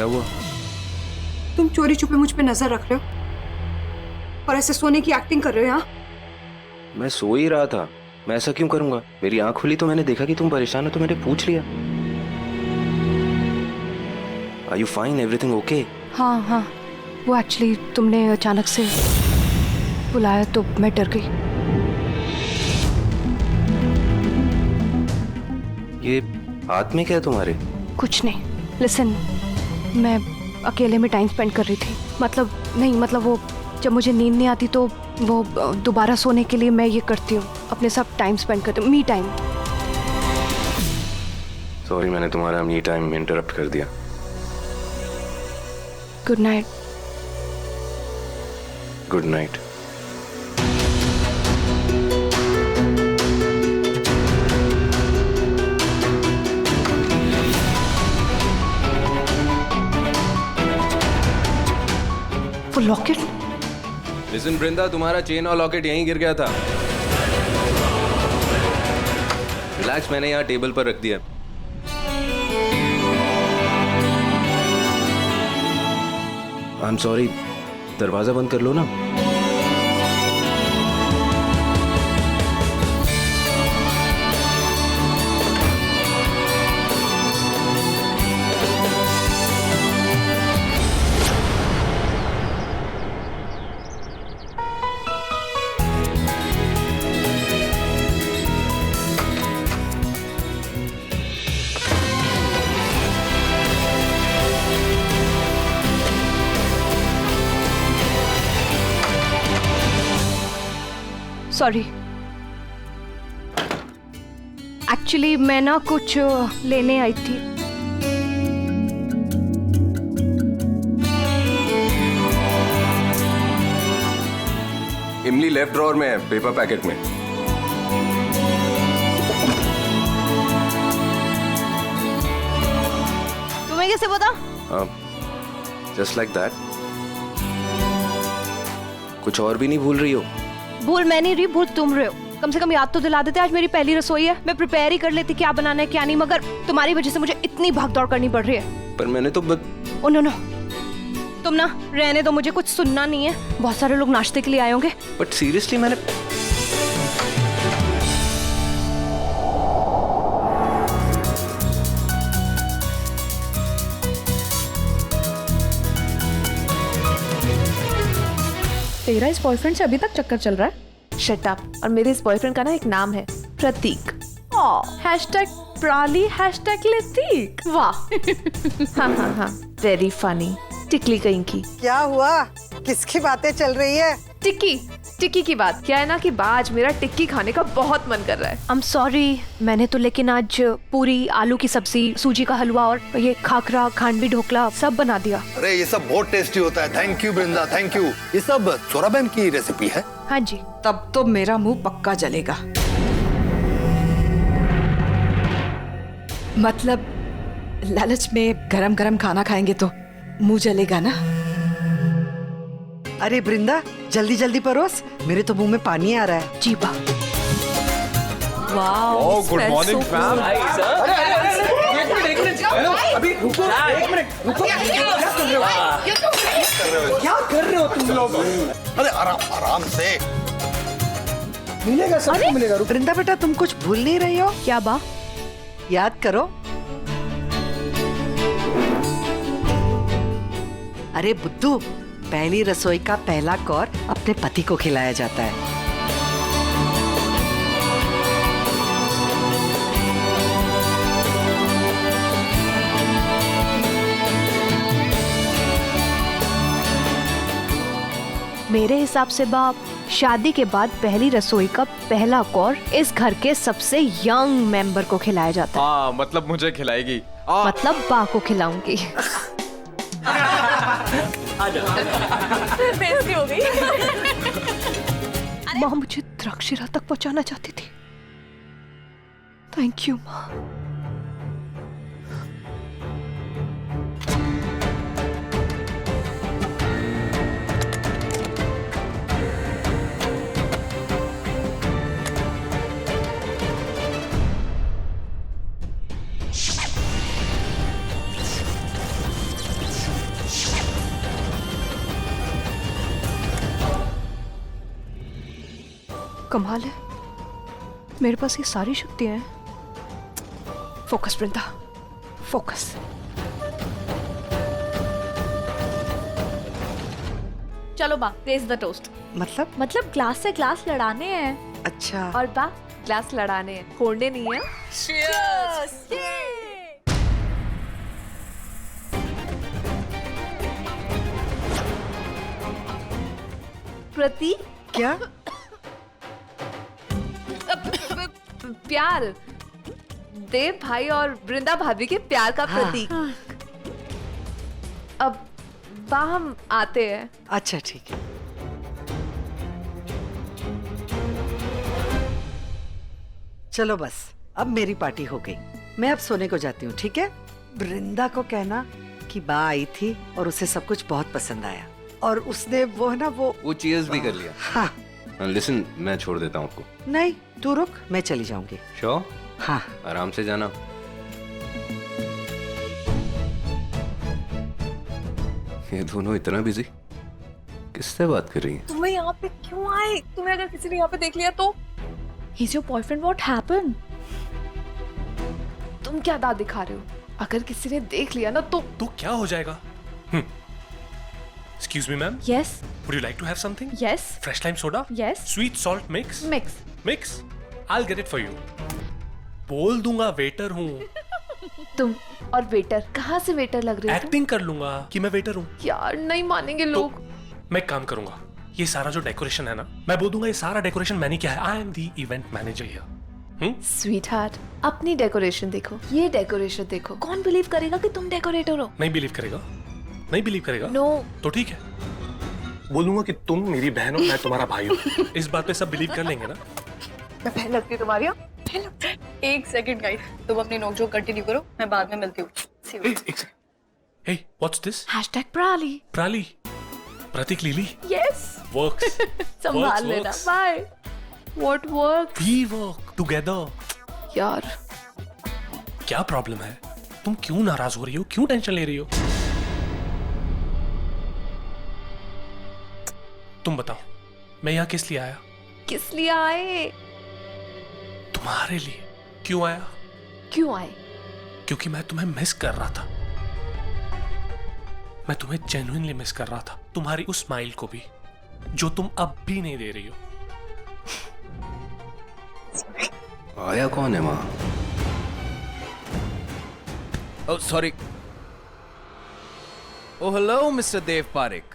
हुआ? तुम चोरी छुपे मुझ पे नजर रख रहे हो और ऐसे सोने की एक्टिंग कर रहे हो यहाँ। मैं सो ही रहा था, मैं ऐसा क्यों करूंगा? मेरी आंख खुली तो मैंने देखा कि तुम परेशान हो, तो मैंने पूछ लिया। Are you fine? Everything okay? हाँ हाँ, वो एक्चुअली तुमने अचानक से बुलाया तो मैं डर गई। ये हाथ में क्या है तुम्हारे? कुछ नहीं, लिसन, मैं अकेले में टाइम स्पेंड कर रही थी। मतलब वो जब मुझे नींद नहीं आती तो वो दोबारा सोने के लिए मैं ये करती हूँ, अपने साथ टाइम स्पेंड करती हूँ, मी टाइम। सॉरी, मैंने तुम्हारा मी टाइम इंटरप्ट कर दिया। Good night. Good night. वो लॉकेट? लिसन वृंदा, तुम्हारा चेन और लॉकेट यहीं गिर गया था। रिलैक्स, मैंने यहाँ टेबल पर रख दिया। आई एम सॉरी, दरवाजा बंद कर लो ना। सॉरी, एक्चुअली मैं ना कुछ लेने आई थी। इमली लेफ्ट ड्रॉअर में है, पेपर पैकेट में। तुम्हें कैसे पता? Just like that. कुछ और भी नहीं भूल रही हो? भूल मैं नहीं रही, भूल तुम रहे हो। कम से कम याद तो दिला देते। आज मेरी पहली रसोई है, मैं प्रिपेयर ही कर लेती क्या बनाना है क्या नहीं, मगर तुम्हारी वजह से मुझे इतनी भागदौड़ करनी पड़ रही है। पर मैंने तो ओ नो नो, तुम ना रहने दो, मुझे कुछ सुनना नहीं है। बहुत सारे लोग नाश्ते के लिए आए होंगे। बट सीरियसली मैंने तेरा इस बॉयफ्रेंड से अभी तक चक्कर चल रहा है? Shut up. और मेरे इस बॉयफ्रेंड का ना एक नाम है, प्रतीक। Hashtag प्राली, hashtag लेतीक। वाह। हाँ, वेरी फनी। टिकली कहीं की। क्या हुआ? किसकी बातें चल रही है? टिक्की की बात। क्या है ना कि आज मेरा टिक्की खाने का बहुत मन कर रहा है। आई एम सॉरी, मैंने तो लेकिन आज पूरी, आलू की सब्जी, सूजी का हलवा और ये खाखरा, खांडवी, ढोकला सब बना दिया। अरे ये सब बहुत टेस्टी होता है। Thank you Vrinda, thank you. ये सब सोरा मैम की रेसिपी है? हाँ जी। तब तो मेरा मुंह पक्का जलेगा। मतलब लालच में गरम गरम खाना खाएंगे तो मुंह जलेगा ना। अरे वृंदा, जल्दी जल्दी परोस, मेरे तो मुंह में पानी आ रहा है। जी बा। Wow, good morning fam. अभी रुको, एक मिनट रुको। क्या कर रहे हो तुम लोग? अरे आराम से मिलेगा, सबको मिलेगा। वृंदा बेटा, तुम कुछ भूल नहीं रही हो? क्या बा? याद करो। अरे बुद्धू, पहली रसोई का पहला कौर अपने पति को खिलाया जाता है। मेरे हिसाब से बाप, शादी के बाद पहली रसोई का पहला कौर इस घर के सबसे यंग मेंबर को खिलाया जाता है। हाँ, मतलब मुझे खिलाएगी। मतलब बा को खिलाऊंगी। बेइज्जती हो गई। माँ मुझे द्राक्षिरा तक पहुंचाना चाहती थी। थैंक यू माँ। कमाल है, मेरे पास ये सारी शक्तियां हैं। फोकस वृंदा, फोकस। चलो बा, रेज द टोस्ट। मतलब ग्लास से ग्लास लड़ाने हैं। अच्छा, और बा ग्लास लड़ाने हैं, फोड़ने नहीं है। प्रतीक, क्या? प्यार, देव भाई और वृंदा भाभी के प्यार का हाँ। प्रतीक। अब बा हम आते हैं। अच्छा ठीक है। चलो बस, अब मेरी पार्टी हो गई। मैं अब सोने को जाती हूँ, ठीक है? वृंदा को कहना कि बा आई थी और उसे सब कुछ बहुत पसंद आया, और उसने वो है ना वो चीयर्स भी कर लिया। हाँ। लिसन, मैं छोड़ देता हूँ आपको। नहीं, तू रुक, मैं चली जाऊंगी। श्योर? हाँ। आराम से जाना। ये दोनों इतना बिजी, किससे बात कर रही हैं? तुम्हें यहाँ पे क्यों आए? तुम्हें अगर किसी ने यहाँ पे देख लिया तो? He's your boyfriend. What happened? तुम क्या दाद दिखा रहे हो? अगर किसी ने देख लिया ना तो क्या हो जाएगा? Excuse me, ma'am. Yes. Would you like to have something? Yes. Fresh lime soda? Yes. Sweet salt mix? Mix. Mix? I'll get it for you. बोल दूंगा वेटर हूँ। तुम और वेटर, कहाँ से वेटर लग रहे हो तुम? एक्टिंग कर लूंगा कि मैं वेटर हूँ। यार नहीं मानेंगे लोग। मैं एक काम करूंगा, ये सारा जो डेकोरेशन है ना, मैं बोल दूंगा ये सारा डेकोरेशन मैंने किया है। I am the event manager here. Sweet heart, अपनी डेकोरेशन देखो, ये डेकोरेशन देखो। कौन बिलीव करेगा कि तुम डेकोरेटर हो? नहीं बिलीव करेगा? नहीं बिलीव करेगा? नो। तो ठीक है, बोलूंगा कि तुम मेरी बहन हो, मैं तुम्हारा भाई हूँ। इस बात पे सब बिलीव कर लेंगे ना? मैं बहन लगती हूँ तुम्हारी? एक सेकंड गाइस, तुम अपनी नोकझोंक कंटिन्यू करो, मैं बाद में मिलती हूँ। एक सेकंड। Hey, what's this? #प्राली। प्राली, प्रतीक लीली। यस। वर्क्स। संभाल लेना। Bye. What work? We work together. यार क्या प्रॉब्लम है? तुम क्यों नाराज हो रही हो? क्यों टेंशन ले रही हो? तुम बताओ, मैं यहाँ किस लिए आया? किस लिए आए? तुम्हारे लिए। क्यों आया? क्यों आए? क्योंकि मैं तुम्हें मिस कर रहा था। मैं तुम्हें जेन्युइनली मिस कर रहा था, तुम्हारी उस स्माइल को भी, जो तुम अब भी नहीं दे रही हो। आया कौन है वहां? Oh, sorry. Oh, hello, Mr. Dev Parekh.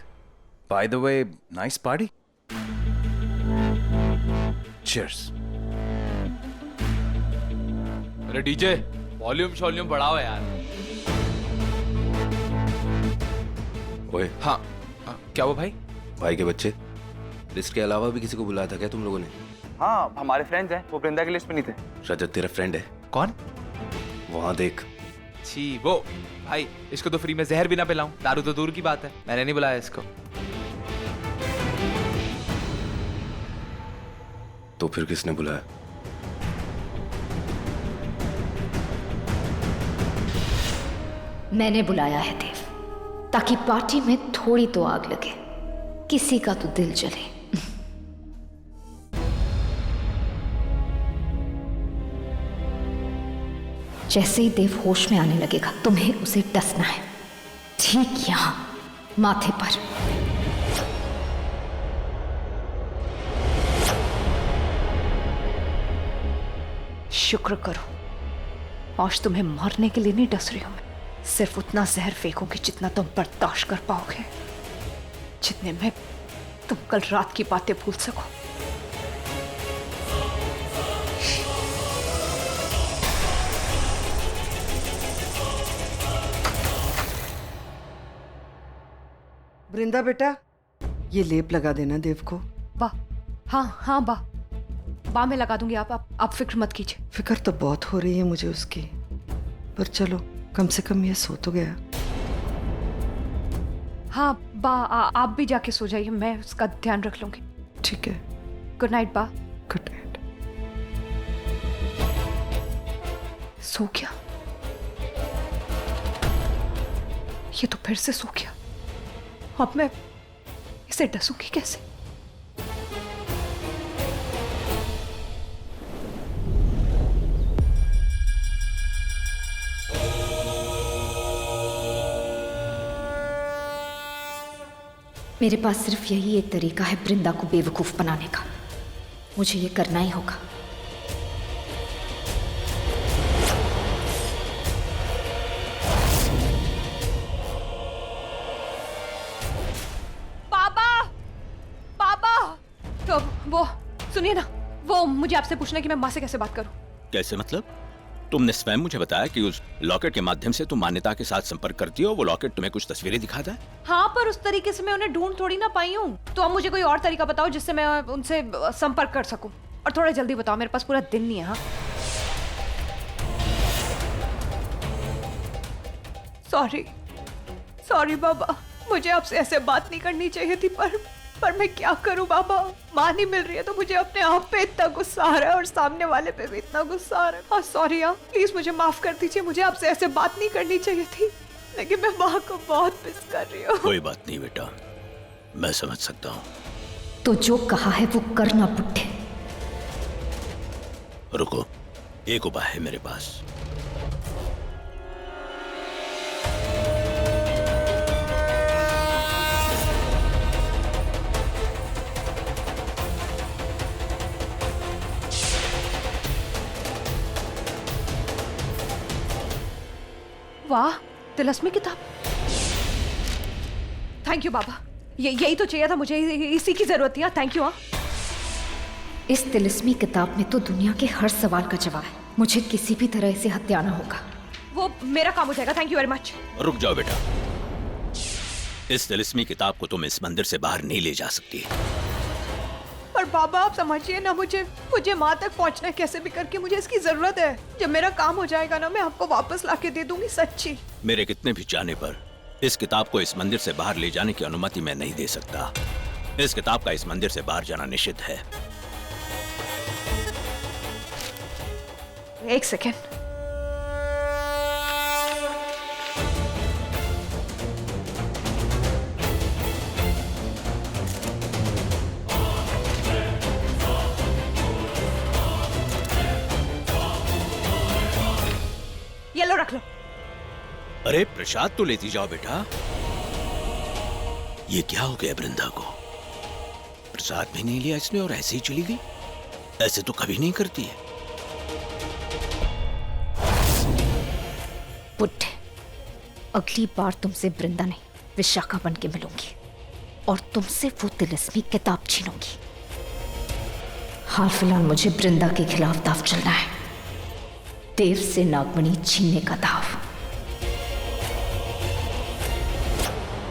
By the way, nice party. Cheers. अरे डीजे, वॉल्यूम बढ़ाओ यार। ओए, हाँ, क्या हुआ भाई? भाई के बच्चे, लिस्ट के अलावा भी किसी को बुलाया था क्या तुम लोगों ने? हाँ, हमारे फ्रेंड्स हैं, वो वृंदा की लिस्ट में नहीं थे। रजत तेरा फ्रेंड है? कौन? वहां देख। छी, वो भाई, इसको तो फ्री में जहर भी ना पिलाऊं, दारू तो दूर की बात है। मैंने नहीं बुलाया इसको। तो फिर किसने बुलाया? मैंने बुलाया है देव, ताकि पार्टी में थोड़ी तो आग लगे, किसी का तो दिल जले। जैसे ही देव होश में आने लगेगा, तुम्हें उसे डसना है, ठीक यहां माथे पर। शुक्र करो, आज तुम्हें मारने के लिए नहीं डस रही हूं मैं। सिर्फ उतना जहर फेंकूंगी जितना तुम बर्दाश्त कर पाओगे, जितने में तुम कल रात की बातें भूल सको। वृंदा बेटा, ये लेप लगा देना देव को। बा, हाँ बा मैं लगा दूंगी। आप फिक्र मत कीजिए। फिक्र तो बहुत हो रही है मुझे उसकी, पर चलो कम से कम ये सो तो गया। हाँ बा, आप भी जाके सो जाइए, मैं उसका ध्यान रख लूंगी। ठीक है, गुड नाइट बा। Good night. सो गया? ये तो फिर से सो गया। अब मैं इसे डसूंगी कैसे? मेरे पास सिर्फ यही एक तरीका है वृंदा को बेवकूफ बनाने का। मुझे ये करना ही होगा। पापा, पापा, तो वो सुनिए ना, वो मुझे आपसे पूछना है कि मैं माँ से कैसे बात करूं। कैसे मतलब? तुमने स्वयं मुझे बताया कि उस लॉकेट के माध्यम से तुम मान्यता के साथ संपर्क करती हो। वो लॉकेट तुम्हें कुछ तस्वीरें दिखाता है? हाँ, पर उस तरीके से मैं उन्हें ढूंढ थोड़ी ना पाई हूँ। तो अब मुझे कोई और तरीका बताओ जिससे मैं उनसे संपर्क कर सकूं, और थोड़ा जल्दी बताओ, मेरे पास पूरा दिन नहीं है। हाँ, सॉरी सॉरी बाबा, मुझे आपसे ऐसे बात नहीं करनी चाहिए थी, पर मैं क्या करूं बाबा, माँ नहीं मिल रही है तो मुझे अपने आप पे इतना गुस्सा आ रहा है और सामने वाले पे भी इतना गुस्सा आ रहा है। हाँ सॉरी यार, प्लीज मुझे माफ कर दीजिए, मुझे आपसे ऐसे बात नहीं करनी चाहिए थी, लेकिन मैं माँ को बहुत मिस कर रही हूँ। कोई बात नहीं बेटा, मैं समझ सकता हूँ। तो जो कहा है वो करना बुड्ढे। रुको, एक उपाय है मेरे पास। वाह, तिलस्मी किताब। थैंक यू बाबा, यही तो चाहिए था मुझे, इसी की जरूरत थी। Thank you. इस तिलिस्मी किताब में तो दुनिया के हर सवाल का जवाब है। मुझे किसी भी तरह इसे हत्याना होगा। वो मेरा काम हो जाएगा। Thank you very much. रुक जाओ बेटा, इस तिलिस्मी किताब को तुम इस मंदिर से बाहर नहीं ले जा सकती। पर बाबा आप समझिए ना, मुझे माँ तक पहुँचना कैसे भी करके, मुझे इसकी जरूरत है। जब मेरा काम हो जाएगा ना, मैं आपको वापस लाके दे दूंगी, सच्ची। मेरे कितने भी चाहने पर इस किताब को इस मंदिर से बाहर ले जाने की अनुमति मैं नहीं दे सकता। इस किताब का इस मंदिर से बाहर जाना निषिद्ध है। एक सेकेंड। ये लो, रख लो। अरे प्रसाद तो लेती जाओ बेटा। ये क्या हो गया वृंदा को? प्रसाद भी नहीं लिया इसने और ऐसे ही चली गई। ऐसे तो कभी नहीं करती है। बुड्ढे, अगली बार तुमसे वृंदा नहीं विशाखा बन के मिलूंगी और तुमसे वो तिलिस्मी किताब छीनूंगी। हाल फिलहाल मुझे वृंदा के खिलाफ दाव चलना है। देव से नागमणि छीनने का दाव।